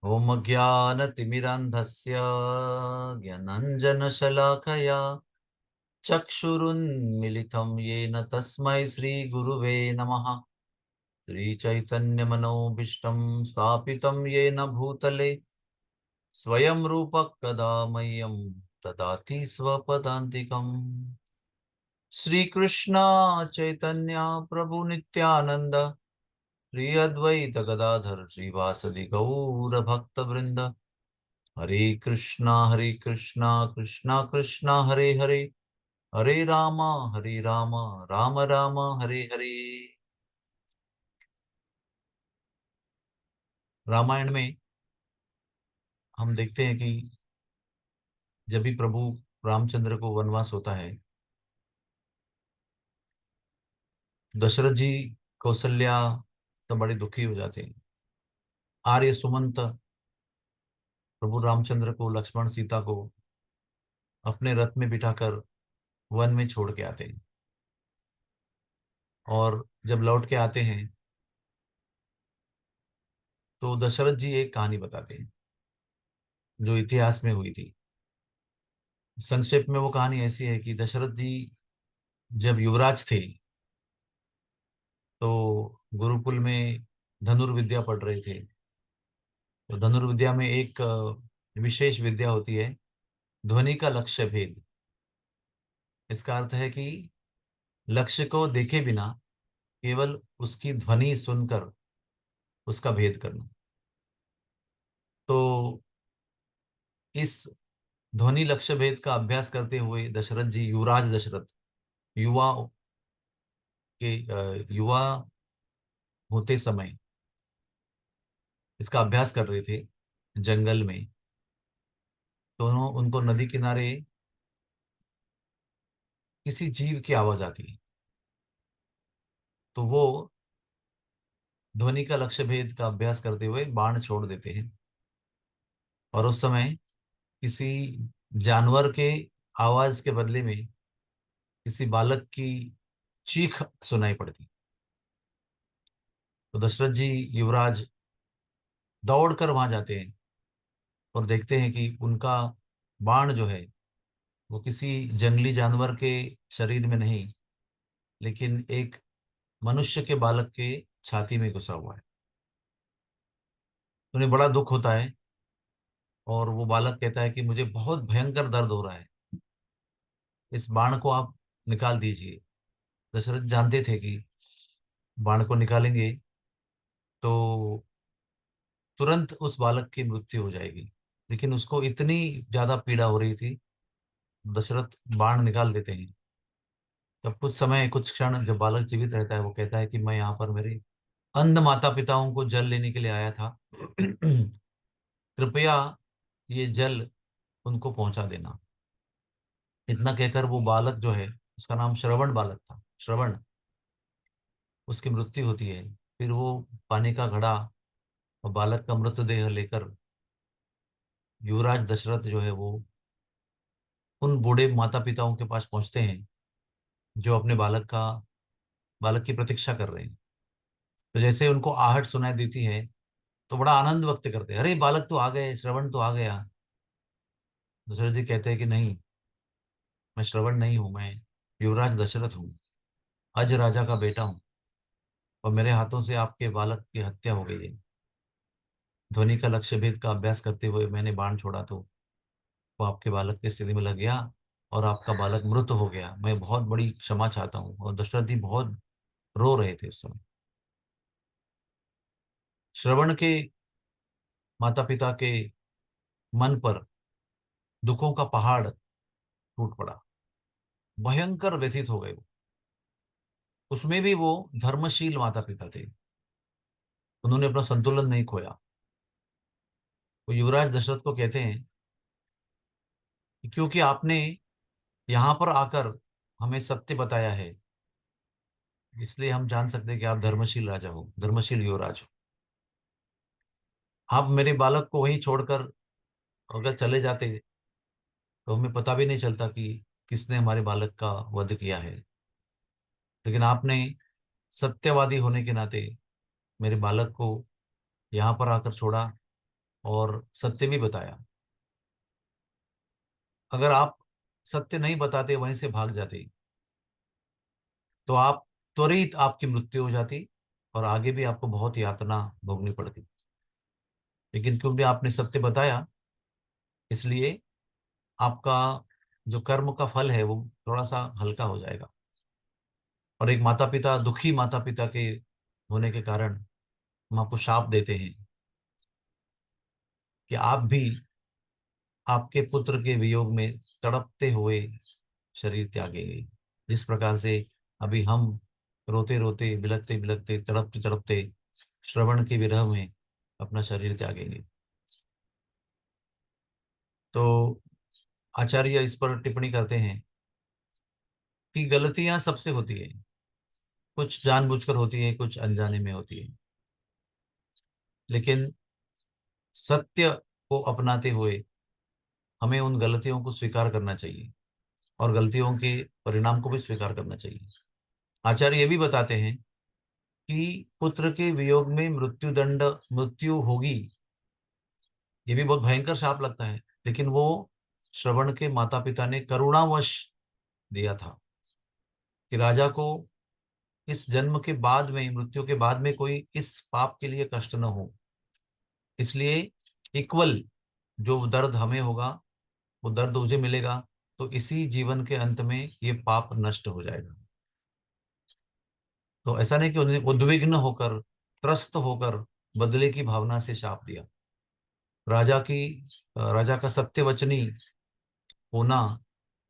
ओम ज्ञानतिमिरान्धस्य ज्ञानाञ्जनशलाकया चक्षुरुन्मिलितं येन तस्मै श्रीगुरुवे नमः। श्रीचैतन्यमनोभीष्टं स्थापितं येन भूतले स्वयं रूपः कदा मह्यं ददाति स्वपदान्तिकम्। श्रीकृष्ण चैतन्य प्रभु नित्यानंद श्री अद्वैत गदाधर श्रीवासदि गौर भक्तवृंद। हरे कृष्णा कृष्णा कृष्णा हरे हरे, हरे राम राम राम हरे हरे। रामायण में हम देखते हैं कि जब भी प्रभु रामचंद्र को वनवास होता है, दशरथ जी, कौशल्या तो बड़े दुखी हो जाते हैं। आर्य सुमंत प्रभु रामचंद्र को, लक्ष्मण सीता को अपने रथ में बिठाकर वन में छोड़ के आते हैं। और जब लौट के आते हैं तो दशरथ जी एक कहानी बताते हैं जो इतिहास में हुई थी। संक्षेप में वो कहानी ऐसी है कि दशरथ जी जब युवराज थे तो गुरुकुल में धनुर्विद्या पढ़ रहे थे। तो धनुर्विद्या में एक विशेष विद्या होती है, ध्वनि का लक्ष्य भेद। इसका अर्थ है कि लक्ष्य को देखे बिना केवल उसकी ध्वनि सुनकर उसका भेद करना। तो इस ध्वनि लक्ष्य भेद का अभ्यास करते हुए दशरथ जी, युवराज दशरथ, युवा युवा होते समय इसका अभ्यास कर रहे थे जंगल में। तो उनको नदी किनारे किसी जीव की आवाज आती है। तो वो ध्वनि का लक्ष्य भेद का अभ्यास करते हुए बाण छोड़ देते हैं। और उस समय किसी जानवर के आवाज के बदले में किसी बालक की चीख सुनाई पड़ती। तो दशरथ जी, युवराज, दौड़कर वहां जाते हैं और देखते हैं कि उनका बाण जो है वो किसी जंगली जानवर के शरीर में नहीं, लेकिन एक मनुष्य के बालक के छाती में घुसा हुआ है। उन्हें बड़ा दुख होता है और वो बालक कहता है कि मुझे बहुत भयंकर दर्द हो रहा है, इस बाण को आप निकाल दीजिए। दशरथ जानते थे कि बाण को निकालेंगे तो तुरंत उस बालक की मृत्यु हो जाएगी। लेकिन उसको इतनी ज्यादा पीड़ा हो रही थी, दशरथ बाण निकाल देते हैं। तब कुछ समय, कुछ क्षण जब बालक जीवित रहता है, वो कहता है कि मैं यहाँ पर मेरे अंध माता पिताओं को जल लेने के लिए आया था। कृपया ये जल उनको पहुंचा देना। इतना कहकर वो बालक जो है, उसका नाम श्रवण बालक था, श्रवण, उसकी मृत्यु होती है। फिर वो पानी का घड़ा और बालक का मृतदेह लेकर युवराज दशरथ जो है वो उन बूढ़े माता पिताओं के पास पहुंचते हैं जो अपने बालक की प्रतीक्षा कर रहे हैं। तो जैसे उनको आहट सुनाई देती है तो बड़ा आनंद व्यक्त करते हैं, अरे बालक तो आ गए, श्रवण तो आ गया। दशरथ जी कहते हैं कि नहीं, मैं श्रवण नहीं हूं, मैं युवराज दशरथ हूँ, अज राजा का बेटा हूँ। और मेरे हाथों से आपके बालक की हत्या हो गई है। ध्वनि का लक्ष्य भेद का अभ्यास करते हुए मैंने बाण छोड़ा तो वो आपके बालक के सिर में लग गया और आपका बालक मृत हो गया। मैं बहुत बड़ी क्षमा चाहता हूँ। और दशरथ जी बहुत रो रहे थे उस समय। श्रवण के माता पिता के मन पर दुखों का पहाड़ टूट पड़ा, भयंकर व्यथित हो गए वो। उसमें भी वो धर्मशील माता पिता थे, उन्होंने अपना संतुलन नहीं खोया। वो युवराज दशरथ को कहते हैं कि क्योंकि आपने यहाँ पर आकर हमें सत्य बताया है, इसलिए हम जान सकते हैं कि आप धर्मशील राजा हो, धर्मशील युवराज हो। आप मेरे बालक को वहीं छोड़कर अगर चले जाते तो हमें पता भी नहीं चलता कि किसने हमारे बालक का वध किया है। लेकिन आपने सत्यवादी होने के नाते मेरे बालक को यहाँ पर आकर छोड़ा और सत्य भी बताया। अगर आप सत्य नहीं बताते, वहीं से भाग जाते, तो आप त्वरित आपकी मृत्यु हो जाती और आगे भी आपको बहुत यातना भोगनी पड़ती। लेकिन क्योंकि आपने सत्य बताया, इसलिए आपका जो कर्म का फल है वो थोड़ा सा हल्का हो जाएगा। और एक माता पिता, दुखी माता पिता के होने के कारण हम आपको शाप देते हैं कि आप भी आपके पुत्र के वियोग में तड़पते हुए शरीर त्यागेंगे। जिस प्रकार से अभी हम रोते रोते, बिलखते बिलखते, तड़पते तड़पते श्रवण के विरह में अपना शरीर त्यागेंगे। तो आचार्य इस पर टिप्पणी करते हैं कि गलतियां सबसे होती है, कुछ जानबूझकर होती है, कुछ अनजाने में होती है। लेकिन सत्य को अपनाते हुए हमें उन गलतियों को स्वीकार करना चाहिए और गलतियों के परिणाम को भी स्वीकार करना चाहिए। आचार्य ये भी बताते हैं कि पुत्र के वियोग में मृत्यु होगी। ये भी बहुत भयंकर शाप लगता है, लेकिन वो श्रवण के माता पिता ने करुणावश दिया था कि राजा को इस जन्म के बाद में, मृत्यु के बाद में कोई इस पाप के लिए कष्ट न हो। इसलिए इक्वल जो दर्द हमें होगा वो दर्द मुझे मिलेगा, तो इसी जीवन के अंत में ये पाप नष्ट हो जाएगा। तो ऐसा नहीं कि उन्हें उद्विग्न होकर, त्रस्त होकर बदले की भावना से शाप दिया। राजा की राजा का सत्यवचनी होना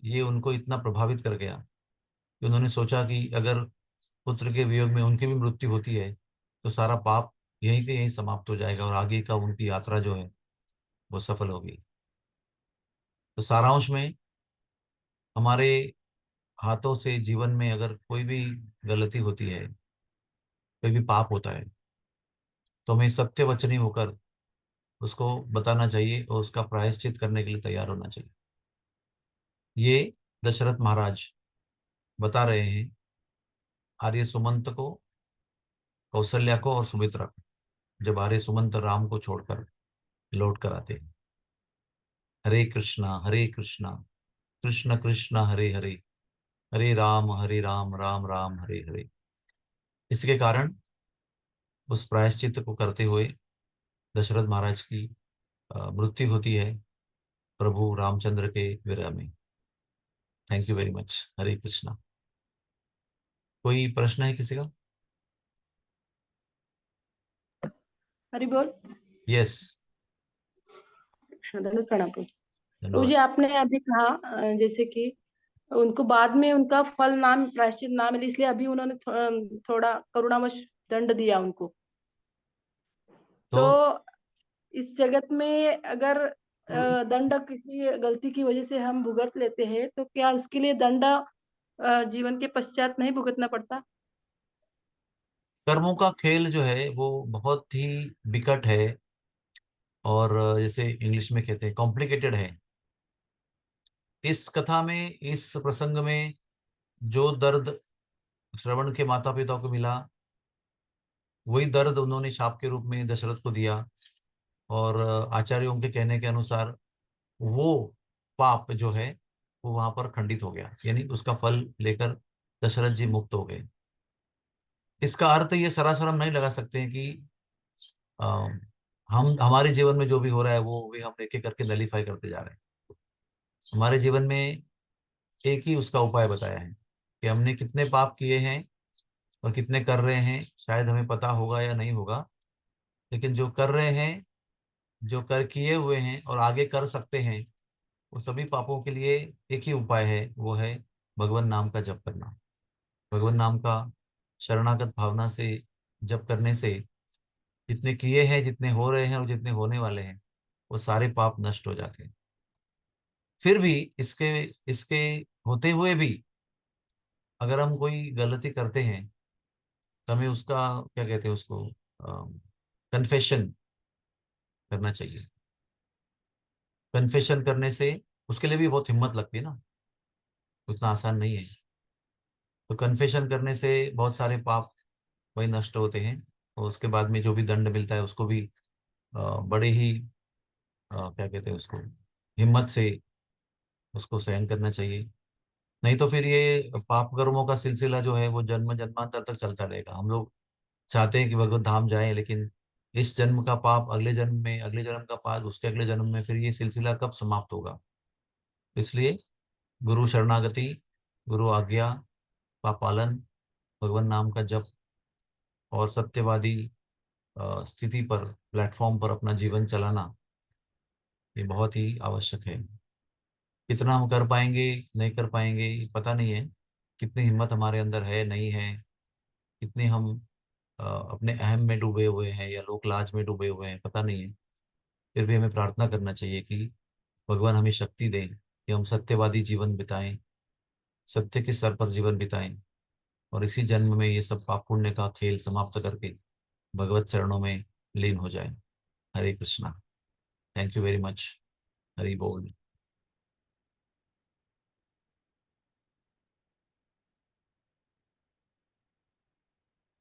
ये उनको इतना प्रभावित कर गया कि उन्होंने सोचा कि अगर पुत्र के वियोग में उनकी भी मृत्यु होती है तो सारा पाप यहीं के यहीं समाप्त हो जाएगा और आगे का उनकी यात्रा जो है वो सफल होगी। तो सारांश में, हमारे हाथों से जीवन में अगर कोई भी गलती होती है, कोई भी पाप होता है, तो हमें सत्य वचनी होकर उसको बताना चाहिए और उसका प्रायश्चित करने के लिए तैयार होना चाहिए। ये दशरथ महाराज बता रहे हैं आर्य सुमंत को, कौशल्या को और सुमित्रा को, जब आर्य सुमंत राम को छोड़कर लौट कर आते हैं। हरे कृष्णा कृष्ण कृष्ण हरे हरे, हरे राम राम राम हरे हरे। इसके कारण उस प्रायश्चित को करते हुए दशरथ महाराज की मृत्यु होती है प्रभु रामचंद्र के विरह में। Thank you very much. Hare Krishna. कोई प्रश्न है किसी का? हरि बोल। यस। धन्यवाद प्रणाम प्रभु। प्रभु जी, धन्यवाद। आपने अभी कहा जैसे कि उनको बाद में उनका फल नाम प्रायश्चित ना मिले, इसलिए अभी उन्होंने थोड़ा करुणावश दंड दिया उनको। तो तो इस जगत में अगर दंड किसी गलती की वजह से हम भुगत लेते हैं, तो क्या उसके लिए दंड जीवन के पश्चात नहीं भुगतना पड़ता? कर्मों का खेल जो है वो बहुत ही विकट है और जैसे इंग्लिश में कहते हैं कॉम्प्लिकेटेड है। इस कथा में, इस प्रसंग में जो दर्द श्रवण के माता पिता को मिला, वही दर्द उन्होंने शाप के रूप में दशरथ को दिया। और आचार्यों के कहने के अनुसार वो पाप जो है वो वहां पर खंडित हो गया, यानी उसका फल लेकर दशरथ जी मुक्त हो गए। इसका अर्थ ये सरासर हम नहीं लगा सकते हैं कि अ, हम हमारे जीवन में जो भी हो रहा है वो भी हम एक एक करके नलीफाई करते जा रहे हैं। हमारे जीवन में एक ही उसका उपाय बताया है कि हमने कितने पाप किए हैं और कितने कर रहे हैं, शायद हमें पता होगा या नहीं होगा। लेकिन जो कर रहे हैं, जो कर किए हुए हैं और आगे कर सकते हैं, वो सभी पापों के लिए एक ही उपाय है, वो है भगवान नाम का जप करना। भगवान नाम का शरणागत भावना से जप करने से जितने किए हैं, जितने हो रहे हैं और जितने होने वाले हैं, वो सारे पाप नष्ट हो जाते हैं। फिर भी इसके इसके होते हुए भी अगर हम कोई गलती करते हैं तो हमें उसका, क्या कहते हैं उसको, कन्फेशन करना चाहिए। कन्फेशन करने से उसके लिए भी बहुत हिम्मत लगती है ना, उतना आसान नहीं है। तो कन्फेशन करने से बहुत सारे पाप वही नष्ट होते हैं और उसके बाद में जो भी दंड मिलता है उसको भी बड़े ही क्या कहते हैं उसको, हिम्मत से उसको सहन करना चाहिए। नहीं तो फिर ये पाप कर्मों का सिलसिला जो है वो जन्म जन्मांतर तक चलता रहेगा। हम लोग चाहते हैं कि भगवत धाम जाएं, लेकिन इस जन्म का पाप अगले जन्म में, अगले जन्म का पाप उसके अगले जन्म में, फिर ये सिलसिला कब समाप्त होगा। इसलिए गुरु शरणागति, गुरु आज्ञा का पालन, भगवान नाम का जप और सत्यवादी स्थिति पर, प्लेटफॉर्म पर अपना जीवन चलाना, ये बहुत ही आवश्यक है। कितना हम कर पाएंगे नहीं कर पाएंगे ये पता नहीं है, कितनी हिम्मत हमारे अंदर है नहीं है, कितने हम अपने अहम में डूबे हुए हैं या लोक लाज में डूबे हुए हैं पता नहीं है। फिर भी हमें प्रार्थना करना चाहिए कि भगवान हमें शक्ति दें कि हम सत्यवादी जीवन बिताएं, सत्य के स्तर पर जीवन बिताएं, और इसी जन्म में ये सब पाप पुण्य का खेल समाप्त करके भगवत चरणों में लीन हो जाए। Hare Krishna. Thank you very much. Hari बोल।